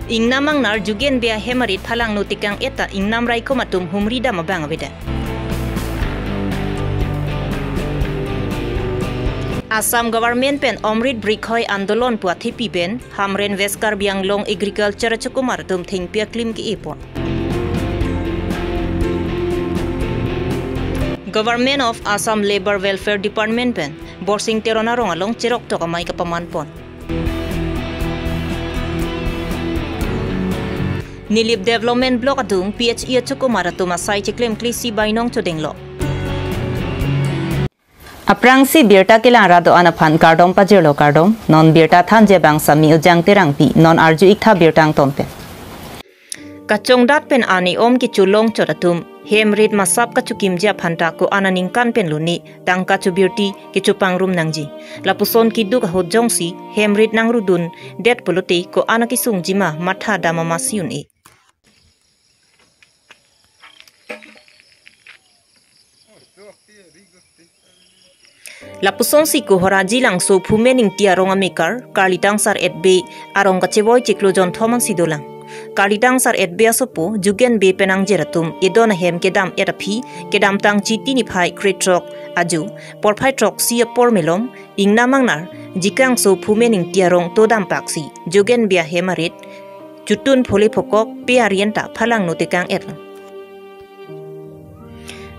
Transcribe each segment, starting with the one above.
Ingnamang nar jugen bea hemarit phalang notikang eta ingnam rai ko matum humri da mabang abeda. Assam government pen Omrit Brikhoi Andolon puathipi ben Hamren West Karbi Longri Agriculture Chukumar tum thingpia klim ki ipon. Government of Assam Labour Welfare Department pen borsing terona rong along cherok to kamai ka pamanpon. Nilip Development Block adung PHE Chukumar tum asai chiklem klisi bainong chodenglo. Aprang si Birta kilang rado anapan kardom pajirlo kardom non Birta thanje bang sami ujang terang pi non arju ikha Birtang tompe. Kachong dat pen ani om ki chulong chodatum hemrit masap ka chukim ja phanta ko ananing kan pen luni tangka chu Birti ki chupang rum nangji lapuson ki duk hojong si hemrit nang rudun det puluti ko anaki sungjima matha dama masiun e. Lapuson si ko horaji lang so phumening tiarong amikar karlitang sar etbe arong kacheboy chiklojon thoman sidolang karlitang sar etbe asopo jugen be penang jeratum edona hem kedam etaphi kedam tang chiti ni phai kretrok aju porphai trok si por melom ingnamangnar jikang so phumening tiarong todam paksi jugen bia hemarit chutun phole phokok pearienta phalang notekang etlang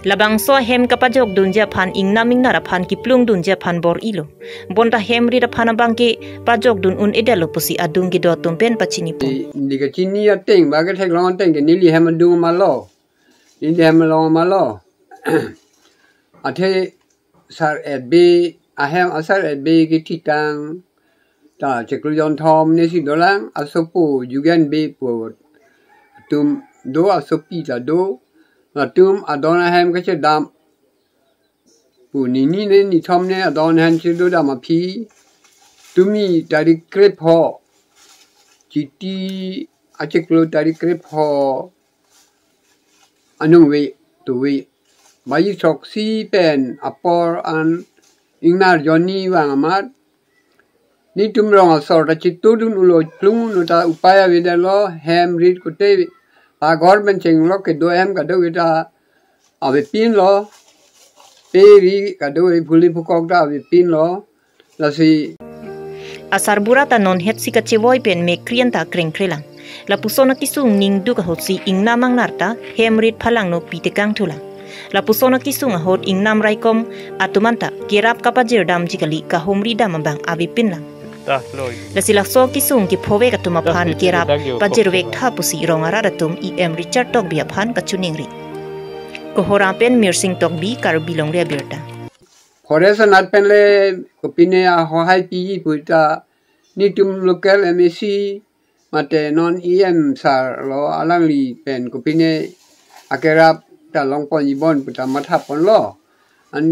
Labang so hem kapajok dunja phan ingnaming nara phan kiplung dunja phan bor ilo bonta hem ri phan bangke pajok dun un edalo pusi adung gi do tumpen pachini pu diga chini ya teng ba ke thek long teng ke nili hem dung ma lo ni hem long ma lo athe sar et be a hem asar et be ki tikang ta cheklu jon thom ne si dolang asopu yugen be pu tum do asopi ta do Latum adona hem kache dam pu nini ne ni thom ne adona hem chido dam api tumi dari krep ho chiti acheklo dari krep ho anung we tu we bayi soksi pen apor an ingnar joni wang amat ni tum rong asor ta chitu dun ulo plung no ta upaya vedalo hem rit kote a government cheng lo ke do em ka do ita ave pin lo peri ka do e phuli phukok da ave pin lo la si asar burata non het sika chewoi pen me krienta kreng krelang la pusona kisung ning du ka hotsi ingnamang narta hemrit phalang no pitekang thula la pusona kisung hot ingnam raikom atumanta kerap kapajir dam jikali ka homri dam bang ave pin lang La silakso kisung ki phowe ka tumaphan kirap pajirwek tha pusi rongara ratum em Richard tok bia phan ka chuningri ko horapen mirsing tok bi Karbi Longri Abirta forest nat pen le kopine a ho hai pi puita ni tum local MSc mate non sar lo alangli pen kopine akerap ta longpon ibon puta matha pon lo an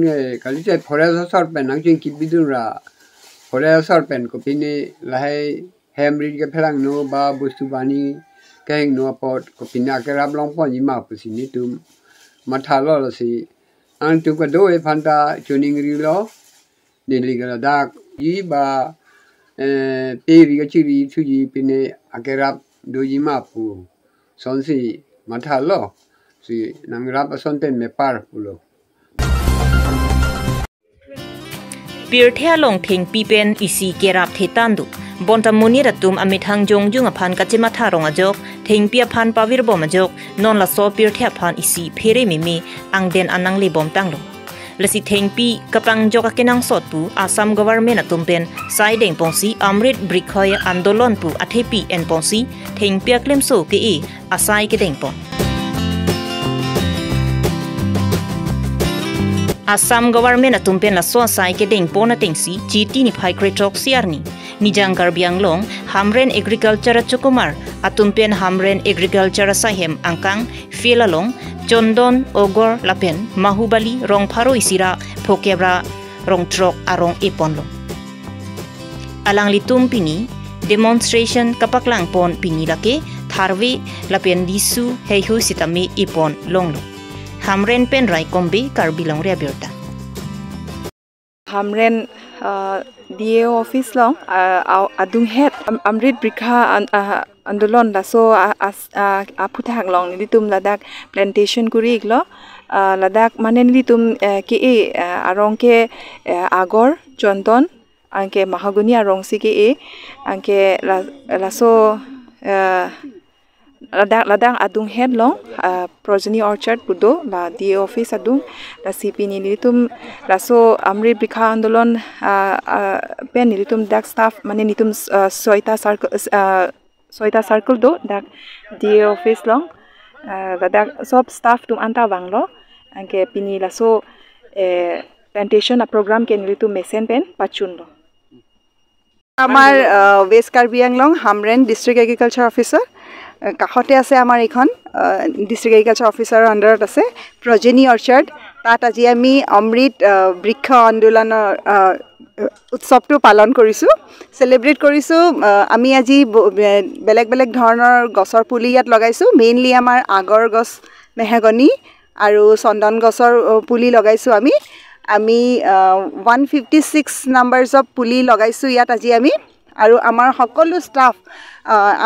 kalite forest sor pen nang jing ki bidura Korea sarpen ko pini lahai hemrit ke phelang no ba bustu bani keng no pot ko pina ke rab long pon yima pusi ni tum matha lo lo si an tu ko do e phanta tuning ri lo ni li ga da yi ba pe ri ga chi ri chu ji pini akerap do yima pu son si matha lo si nang rab son pen me par pulo Pirthea long thing pipen isi kerap thetandu bonta muni ratum amithang jongjung aphan kachima tharong ajok thingpia phan pawir bom ajok non la so pirthea phan isi phere mimi angden anang le bom tanglo lasi thingpi kapang joka kenang sotpu Assam government atumpen saideng pongsi Omrit Brikhoi Andolon pu athepi en pongsi thingpia klemso ke e asai ke dengpon Assam government atumpen la so sai ke deng pona tengsi chiti ni phai kretrok siarni nijang Karbi Long Hamren Agriculture Chukumar atumpen Hamren Agriculture sahem angkang filalong chondon ogor lapen mahubali rong pharo isira phokebra rong trok arong eponlo alang litum pini demonstration kapaklang pon pini lake tharwe lapen disu heihu sitami ipon longlo Hamren pen rai kombi Karbi Longri Abirta. Hamren DA office long adung het Omrit Brikha আন্দোলন লাসো আপুথা হাংলং নিদি তুম লাদাক প্ল্যান্টেশন করি ইগলো লাদাক মানে নিদি তুম কে এ আরংকে আগর চন্দন angke mahagoni arong si ke e angke laso ladang adung head long progeny orchard pudo la di office adung la cp ni litum laso amri bikha andolon pen litum dak staff mane nitum soita circle do dak di office long ladak sob staff tum anta banglo angke pini laso plantation program ke litum mesen pen pachun lo আমার ওয়েস্ট কাৰ্বি আংলং Hamren district agriculture officer কাষতে আছে আমাৰ এখন district agriculture অফিচাৰৰ আণ্ডাৰত আছে প্ৰজেনী অৰ্চাৰ্ড তাত আজি আমি অমৃত বৃক্ষ আন্দোলনৰ উৎসৱটো পালন কৰিছোঁ চেলিব্ৰেট কৰিছোঁ আমি আজি বেলেগ বেলেগ ধৰণৰ গছৰ পুলি ইয়াত লগাইছোঁ মেইনলি আমাৰ আগৰ গছ মেহগনি আৰু চন্দন গছৰ পুলি লগাইছোঁ আমি 156 নাম্বাৰছ অফ পুলি লগাইছোঁ ইয়াত আজি আমি আৰু আমাৰ সকলো ষ্টাফ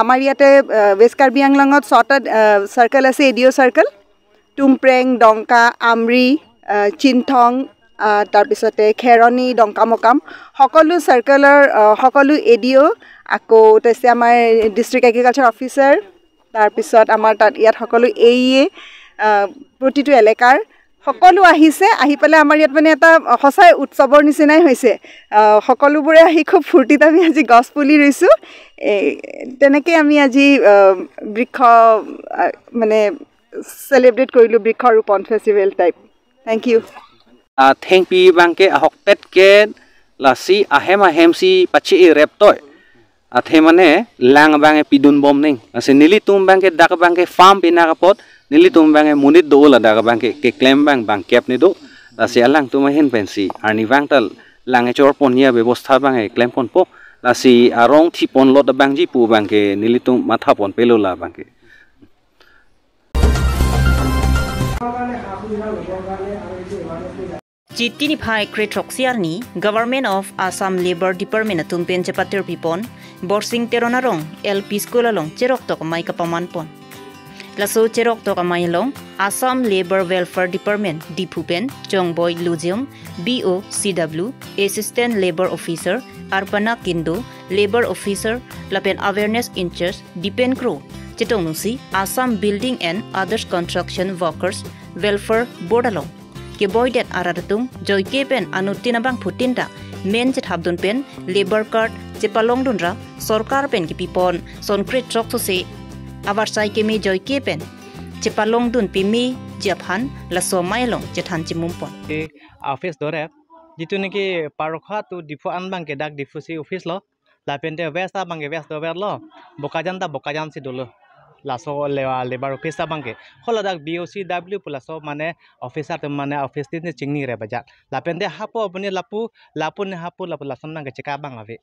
আমাৰ ইয়াতে ৱেষ্ট কাৰ্বি আংলঙত ছটা চাৰ্কেল আছে এডিঅ' চাৰ্কেল টুমপ্ৰেং ডংকা আমৰি চিনথং তাৰপিছতে খেৰণি ডংকামকাম সকলো চাৰ্কেলৰ সকলো এডিঅ' আকৌ তাৰপিছত আমাৰ ডিষ্ট্ৰিক্ট এগ্ৰিকালচাৰ অফিচাৰ তাৰপিছত আমাৰ তাত ইয়াত সকলো এইয়ে প্ৰতিটো এলেকাৰ সকলো আহিছে আহি পেলাই আমাৰ ইয়াত মানে এটা হসাই উৎসৱৰ নিচিনাই হৈছে সকলোবোৰে আহি খুব ফূৰ্তিত আমি আজি গছ পুলি ৰুইছোঁ তেনেকৈ আমি আজি বৃক্ষ মানে চেলিব্ৰেট কৰিলোঁ বৃক্ষ ৰোপণ festival type thank you thank পি বাংকে হকপেটকে লাচি আহেম সি পাচি ৰেপটয় আথে মানে লাং বাঙে পিডুন বম নেং আছে নীলি তুম বাংকে ডাক বাংকে ফাৰ্ম পিনা কাপত নীলি তুম বাঙে মুনিত দো লা ডাক বাংকে কে ক্লেম বাং কেপ নি দো লাসি আলাং তুম হেন পেনসি আরনি বাংতাল লাঙে চর পনিয়া ব্যবস্থা বাঙে ক্লেম পন পো লাসি আরং থি পন লত বাংজি পু বাংকে নীলি তুম মাথা পন পেলোলা Banke Jitini phai kretroxiarni Government of Assam Labor Department atumpen chapatir pipon borsing teronarong LP school along cherok tok mai kapaman pon laso cherok tok amai long Assam Labor Welfare Department Dipupen Chongboy Lujium BO CW Assistant Labor Officer Arpana Kindo Labor Officer Lapen Awareness in Charge Dipen Crew Chitong nusi Assam Building and Others Construction Workers Welfare Board along ke boydet aradatung joy kepen anutina bang putinta men chet habdun pen labor card chepalong dunra sarkar pen ki pipon sonkret chok to se abar sai ke me joy kepen chepalong dun pimi japhan la so mailong jethan chimumpon e office dore jitu niki parokha tu difu an bang ke dak difu si office lo la pente west bang ke west dober lo bokajan si dolo laso lebar officer bangke hola dak BOCW pulaso mane officer te mane office tin chingni re bajat lapende hapo apni lapun hapo lason nang cheka bang ave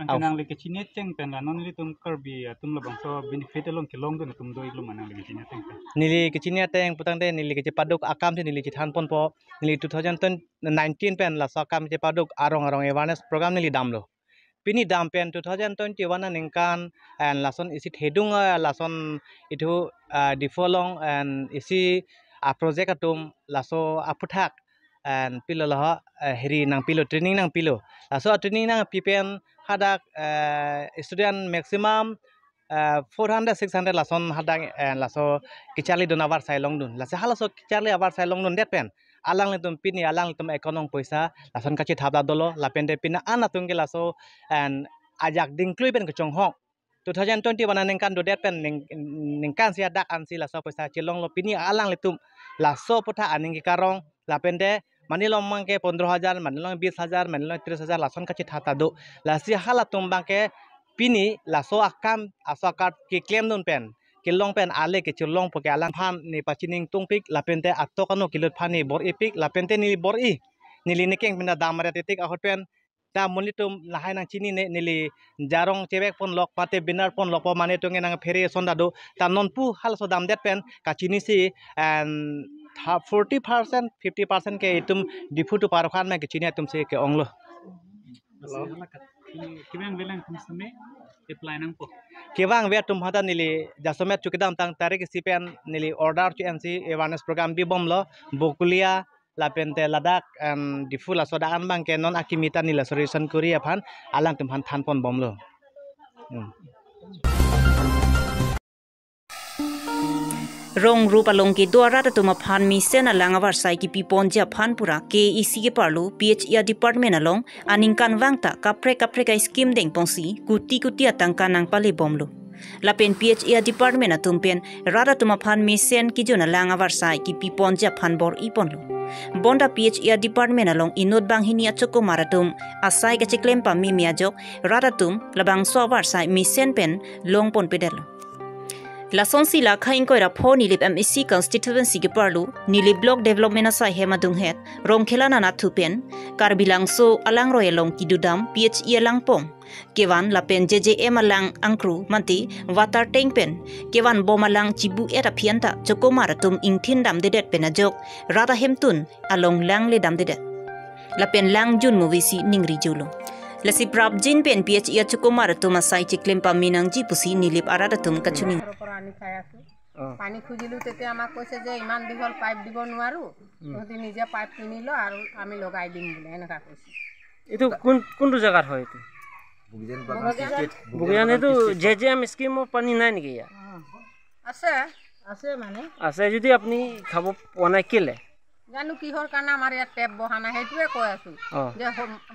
angkanang le kechine cheng pen la non li tum karbi tum la bangso benefit long ke long don tum do iglo manang le kechine teng nili kechine teng putang de nili keche paduk akam te nili chithan pon po nili 2019 pen la sakam che paduk arong awareness program nili damlo Pini dampen 2021 ningkan and lason isi hedung lason itu difolong and isi project atum laso aputhak and pilo lah heri nang pilo training nang pilo laso training nang pipen hadak student maximum 400 600 lason hadak laso kichali donavar sailong dun laso halaso kichali avar sailong dun det pen alang letum pini alang letum ekonom poisa lason kachi thabla dolo lapende pina anatung ke laso and ajak dingklui pen kechong hong 2021 nengkan do det pen nengkan sia dak ansi laso poisa chilong lo pini alang letum laso putha aning ki karong lapende manilong mangke 15000 manilong 20000 manilong 30000 lason kachi thata do lasi halatum bangke pini laso akam asakat ki claim don pen kilong pen ale ke chulong poke alang phan ni pachining tungpik lapente atokano kilot phani bor ipik lapente ni bor i nili nekeng pinda damare tetik ahot pen ta monitum lahai nang chini nili jarong chebek pon lok pate binar pon lok mane tunge nang fere sondado ta nonpu hal so dam det pen ka chini si and 40% 50% ke itum difu tu parokhan me ke chini tum se ke onglo kimeng velang kum same apply nang po kebang be tum hata nili jasomet chukidam tang tarik sipen nili order to MC awareness program bi bomlo bokulia lapente ladak difula soda ambang ke non akimita nila solution kuri aphan alang tum han than pon bomlo rong rupa long ke dwara ta tuma phan mi sena langavar sai ki pipon ja phan pura ke isi ke parlu PHE department along aningkan wangta kapre ka scheme deng pongsi kuti atangka nang pali bomlo lapen PHE department atumpen rara tuma phan mi sen ki jona langavar sai ki pipon ja phan bor iponlo bonda PHE department along inot bang hinia choko maratum asai ka chiklem pa mi miajok rara tum labang so war sai mi sen pen long pon pedelo La sonsi la khain ko ra pho nilip MEC constituency ke parlu nilip block development asai hema dunghet romkhela na na thupen Karbi Langso alang royalong kidudam PHE alang pong kewan la pen JJM alang angkru manti water tank pen kewan bom alang chibu era phianta chokomar tum ingthin dam dedet penajok rada hemtun along lang le dam dedet la pen lang jun movie si ningri julo Lasi prab jin pen PHE chukumar tuma sai chiklem pa minang ji pusi nilip arada tum kachuni পানী খুজিলো তেতিয়া আমাক কৈছে যে ইমান দীঘল পাইপ দিব নোৱাৰো তহঁতি নিজে পাইপ কিনিলো আৰু আমি লগাই দিম বুলি এনেকা কৈছে এটো কোনটো জায়গাত হয় এটো বুগিয়ান এটো জেজেএম স্কিমৰ পানী নাই নেকি ইয়া আছে মানে আছে যদি আপনি খাব পোৱা কেলে জানো কিহৰ কাৰণে আমাৰ ইয়াত টেপ বহানা হেতুৱে কৈ আছো যে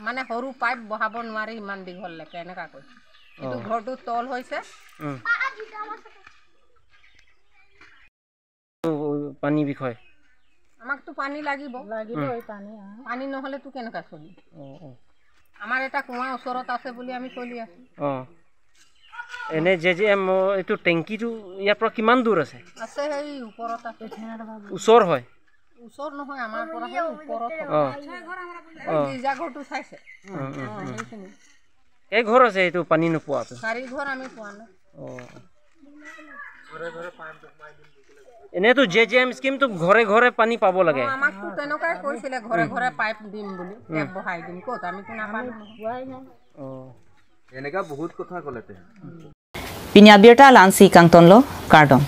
মানে সৰু পাইপ বহাব নোৱাৰি ইমান দীঘল লেকে এনেকা কৈছে এটো ঘৰটো তল হৈছে পানী বিষয় আমাকতো পানী লাগিব এই পানী নহলে তো কেনেকা চলি আমাৰ এটা কুঁৱা ওচৰত আছে বুলি আমি চলি আছো এনে জেজেএম এটো টেংকিটো ইয়াৰ পৰা কিমান দূৰ আছে এই ওপৰত আছে ওচৰ হয় ওচৰ নহয় আমাৰ পৰা হে ওপৰত এই জাগৰটো চাইছে এই ঘৰ আছে এটো পানী নোপোৱাটো 4 ঘৰ আমি পোৱা নাই ঘৰে পাইপ সোমাই দিম এনেতো জেজেএম স্কিম তো ঘৰে পানী পাব লাগে আমাকতো তেনেকাই কৈছিলে ঘৰে পাইপ দিম বুলি টেপ বহাই দিম ক'ত আমি তো নাপালো হোৱাই নাই এনেকা বহুত কথা ক'লেতে Pinya Abirta lansi kang tonlo kardom